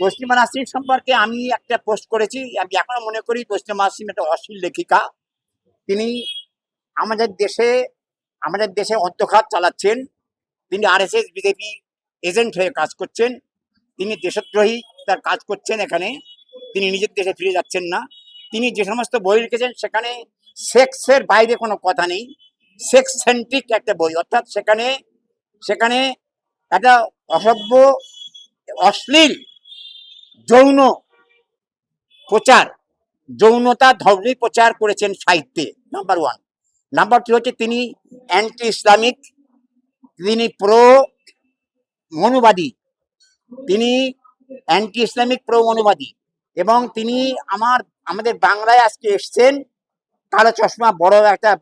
তসলিমা নাসরিন সম্পর্কে আমি একটা পোস্ট করেছি। আমি এখনো মনে করি তসলিমা নাসরিন একটা অশ্লীল লেখিকা। তিনি আমাদের দেশে অন্তঃখাত চালাচ্ছেন। তিনি আরএসএস বিজেপি এজেন্ট হয়ে কাজ করছেন। তিনি দেশদ্রোহী তার কাজ করছেন এখানে। তিনি নিজের দেশে ফিরে যাচ্ছেন না। তিনি যে সমস্ত বই লিখেছেন সেখানে সেক্সের বাইরে কোনো কথা নেই। সেক্স সেন্ট্রিক একটা বই, অর্থাৎ সেখানে সেখানে একটা অসভ্য, অশ্লীল, যৌন প্রচার, যৌনতা ধর্মী প্রচার করেছেন সাহিত্যে, নাম্বার ওয়ান। নাম্বার টু হচ্ছে তিনি অ্যান্টি ইসলামিক, তিনি প্রো মনুবাদী, তিনি অ্যান্টি ইসলামিক প্রো মনুবাদী, এবং তিনি আমাদের বাংলায় আজকে এসছেন কালো চশমা,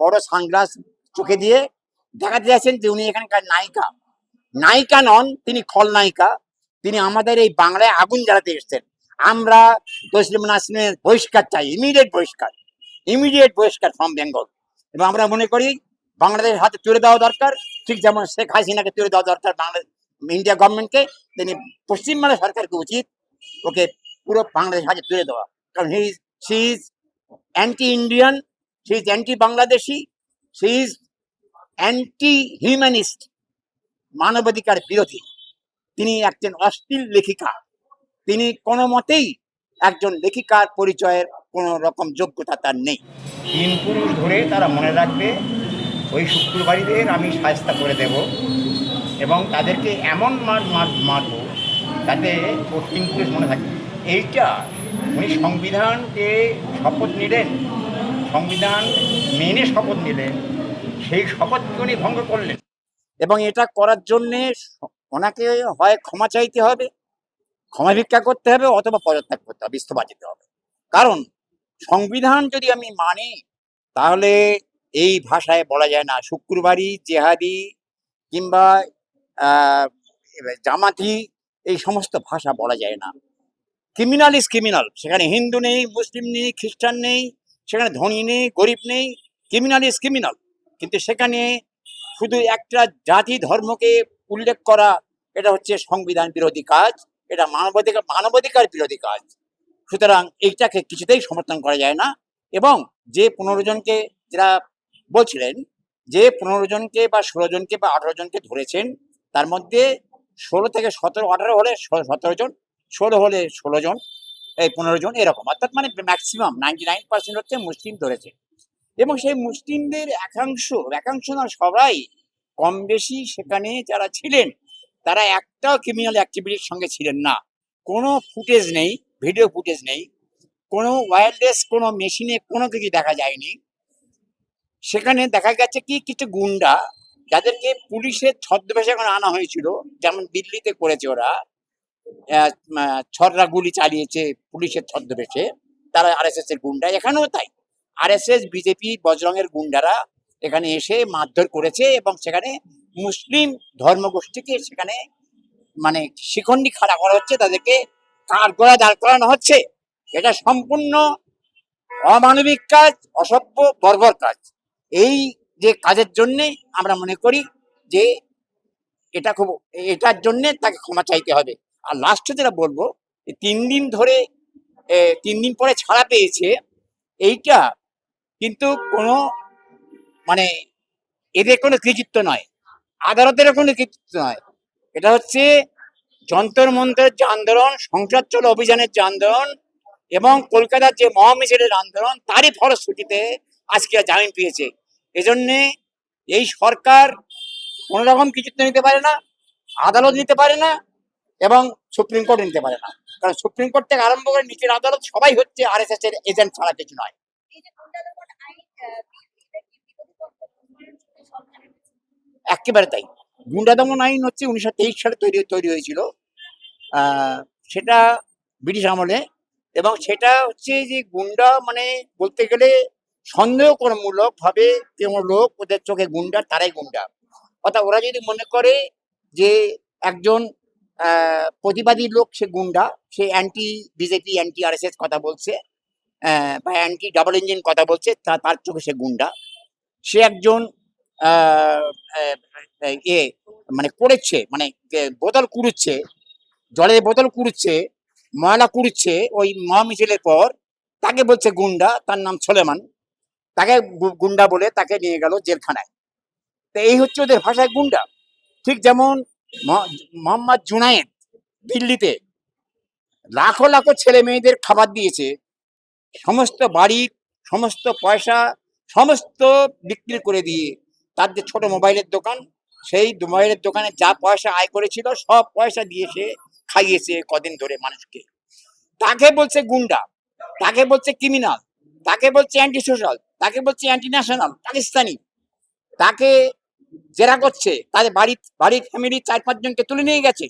বড় সানগ্লাস চোখে দিয়ে দেখাতে যাচ্ছেন যে উনি এখানকার নায়িকা। নায়িকা নন, তিনি খলনায়িকা। তিনি আমাদের এই বাংলায় আগুন জ্বালাতে এসছেন। আমরা তসলিমা নাসরিনের বহিষ্কার চাই, ইমিডিয়েট বহিষ্কার ফ্রম বেঙ্গল। এবং আমরা মনে করি বাংলাদেশের হাতে তুলে দেওয়া দরকার, ঠিক যেমন শেখ হাসিনাকে তুলে দেওয়া দরকার বাংলাদেশ ইন্ডিয়া গভর্নমেন্টকে। তিনি পশ্চিমবাংলা সরকারকে উচিত ওকে পুরো বাংলাদেশের হাতে তুলে দেওয়া, কারণ she is anti Indian, she is anti Bangladeshi, she is anti humanist, মানবাধিকার বিরোধী। তিনি একজন অশ্লীল লেখিকা। তিনি কোনো মতেই একজন লেখিকার পরিচয়ের কোনো রকম যোগ্যতা তার নেই। 3 পুরুষ ধরে তারা মনে রাখবে ওই শুক্রবারীদের আমি শায়েস্তা করে দেব এবং তাদেরকে এমন মারব যাতে ও 3 পুরুষ মনে থাকে। এইটা উনি সংবিধানকে শপথ নিলেন, সংবিধান মেনে শপথ নিলেন, সেই শপথকে উনি ভঙ্গ করলেন। এবং এটা করার জন্যে ওনাকে হয় ক্ষমা চাইতে হবে, ক্ষমা ভিক্ষা করতে হবে, অথবা পদত্যাগ করতে হবে, ইস্তফা দিতে হবে। কারণ সংবিধান যদি আমি মানি তাহলে এই ভাষায় বলা যায় না শুক্রবারী, জেহাদি কিংবা জামাতি, এই সমস্ত ভাষা বলা যায় না। Criminal is criminal. সেখানে হিন্দু নেই, মুসলিম নেই, খ্রিস্টান নেই, সেখানে ধনী নেই, গরিব নেই, ক্রিমিনাল ইজ ক্রিমিনাল। কিন্তু সেখানে শুধু একটা জাতি ধর্মকে উল্লেখ করা, এটা হচ্ছে সংবিধান বিরোধী কাজ, এটা মানবাধিকার বিরোধী কাজ। সুতরাং এইটাকে কিছুতেই সমর্থন করা যায় না। এবং যে 15 জনকে, যারা বলছিলেন যে 15 জনকে বা 16 জনকে বা 18 জনকে ধরেছেন, তার মধ্যে 16 থেকে 17, 18 হলে 17 জন, 16 হলে 16 জন, এই 15 জন, এরকম। অর্থাৎ মানে ম্যাক্সিমাম 99% হচ্ছে মুসলিম ধরেছে। এবং সেই মুসলিমদের একাংশ না, সবাই কম বেশি সেখানে যারা ছিলেন তারা একটাও ক্রিমিনাল অ্যাক্টিভিটির সঙ্গে ছিলেন না। কোনো ফুটেজ নেই, ভিডিও ফুটেজ নেই, কোনো ওয়্যারলেস কোনো মেশিনে কোনো কিছু দেখা যায়নি। সেখানে দেখা গেছে কি কিছু গুন্ডা, যাদেরকে পুলিশের ছদ্মবেশে এখন আনা হয়েছিল, যেমন দিল্লিতে করেছে ওরা, ছররা গুলি চালিয়েছে পুলিশের ছদ্মবেশে, তারা আরএসএস এর গুন্ডা। এখানেও তাই, আরএসএস, বিজেপি, বজরঙের গুন্ডারা এখানে এসে মারধর করেছে এবং সেখানে মুসলিম ধর্মগোষ্ঠীকে সেখানে মানে শিখণ্ডি খাড়া করা হচ্ছে, তাদেরকে কাঠগড়ায় দাঁড় করানো হচ্ছে। এটা সম্পূর্ণ অমানবিক কাজ, অসভ্য, বর্বর কাজ। এই যে কাজের জন্যে আমরা মনে করি যে এটার জন্য তাকে ক্ষমা চাইতে হবে। আর লাস্টে যেটা বলবো, 3 দিন ধরে 3 দিন পরে ছাড়া পেয়েছে, এইটা কিন্তু কোনো মানে এদের কোনো কৃতিত্ব নয়, আদালতের কোনো কৃতিত্ব নয়। এটা হচ্ছে যন্তর মন্ত্রের যে আন্দোলন, সংসদ চলো অভিযানের যে আন্দোলন এবং কলকাতার যে মহামিছিলের আন্দোলন, তারই ফলশ্রুতিতে আজকে জামিন পেয়েছে। এজন্যে এই সরকার কোনো রকম কৃতিত্ব নিতে পারে না, আদালত নিতে পারে না, এবং সুপ্রিম কোর্ট নিতে পারে না। কারণ সুপ্রিম কোর্ট থেকে আরম্ভ করে নিচের আদালত সবাই হচ্ছে আরএসএস এর এজেন্ট ছাড়া কিছু নয়। একেবারে তাই। গুন্ডা দমন আইন হচ্ছে 1923 সালে তৈরি হয়েছিল, সেটা ব্রিটিশ আমলে। এবং সেটা হচ্ছে যে গুন্ডা মানে বলতে গেলে সন্দেহমূলক ভাবে কোনো লোক ওদের চোখে গুন্ডা, তারাই গুন্ডা। অর্থাৎ ওরা যদি মনে করে যে একজন প্রতিবাদী লোক সে গুন্ডা, সে অ্যান্টি বিজেপি, অ্যান্টি আরএসএস কথা বলছে, বা অ্যান্টি ডাবল ইঞ্জিন কথা বলছে, তার চোখে সে গুন্ডা। সে একজন মানে করেছে, মানে বোতল কুড়ুচ্ছে, জলের বোতল কুড়ুচ্ছে, ময়লা কুড়ছে ওই মহামিছিলের পর, তাকে বলছে গুন্ডা, তার নাম সোলেমান, তাকে গুন্ডা বলে তাকে নিয়ে গেল জেলখানায়। তো এই হচ্ছে ওদের ভাষায় গুন্ডা। ঠিক যেমন মোহাম্মদ জুনায়েদ দিল্লিতে লাখো লাখো ছেলে মেয়েদের খাবার দিয়েছে, সমস্ত বাড়ি, সমস্ত পয়সা, সমস্ত বিক্রি করে দিয়ে তার যে ছোট মোবাইলের দোকান, সেই মোবাইলের দোকানে যা পয়সা আয় করেছিল সব পয়সা দিয়ে সে খাইয়েছে কদিন ধরে মানুষকে। তাকে বলছে গুন্ডা, তাকে বলছে ক্রিমিনাল, তাকে বলছে অ্যান্টি সোশ্যাল, তাকে বলছে অ্যান্টি ন্যাশনাল পাকিস্তানি। তাকে জেরা করছে, তাদের বাড়ির ফ্যামিলি 4-5 জনকে তুলে নিয়ে গেছে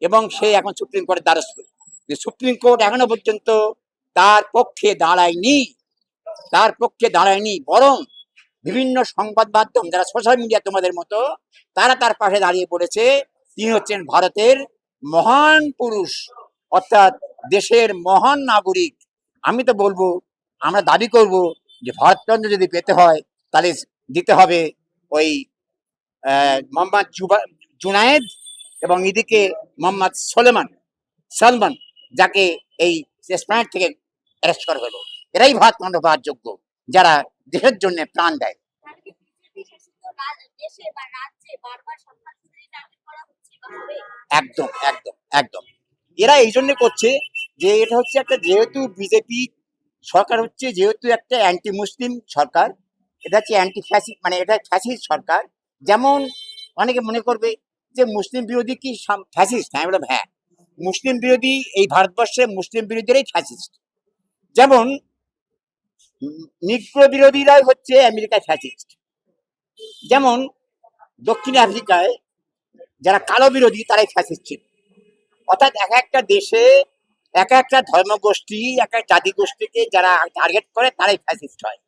এবং সে এখন সুপ্রিম কোর্টের দ্বারস্থ। সুপ্রিম কোর্ট এখনো পর্যন্ত তার পক্ষে দাঁড়ায়নি, তার পক্ষে দাঁড়ায়নি, বরং বিভিন্ন সংবাদ মাধ্যম যারা সোশ্যাল মিডিয়া তোমাদের মতো, তারা তার পাশে দাঁড়িয়ে পড়েছে। তিনি হচ্ছেন ভারতের মহান পুরুষ, অর্থাৎ দেশের মহান নাগরিক। আমি তো বলবো, আমরা দাবি করব যে ভারতচন্দ্র যদি পেতে হয় তাহলে দিতে হবে ওই মোহাম্মদ জুনায়েদ এবং এদিকে মোহাম্মদ সালমান, যাকে এই স্প্যানার থেকে অ্যারেস্ট করা হলো। এরাই ভারতচন্দ্র পাওয়ার যোগ্য, যারা দেশের জন্য প্রাণ দেয়। একদম একদম একদম। এরা এই জন্য করছে যে এটা হচ্ছে একটা, যেহেতু বিজেপি সরকার হচ্ছে, যেহেতু একটা অ্যান্টি মুসলিম সরকার, এটা হচ্ছে অ্যান্টি ফ্যাসিস্ট, মানে এটা ফ্যাসিস্ট সরকার। যেমন অনেকে মনে করবে যে মুসলিম বিরোধী কি ফ্যাসিস্ট, আমি বললাম হ্যাঁ, মুসলিম বিরোধী এই ভারতবর্ষে মুসলিম বিরোধীরাই ফ্যাসিস্ট। যেমন নিগ্রো বিরোধীরাই হচ্ছে আমেরিকায় ফ্যাসিস্ট। যেমন দক্ষিণ আফ্রিকায় যারা কালো বিরোধী তারাই ফ্যাসিস্ট ছিল। অর্থাৎ এক একটা দেশে এক একটা ধর্মগোষ্ঠী, এক এক জাতি গোষ্ঠীকে যারা টার্গেট করে তারাই ফ্যাসিস্ট হয়।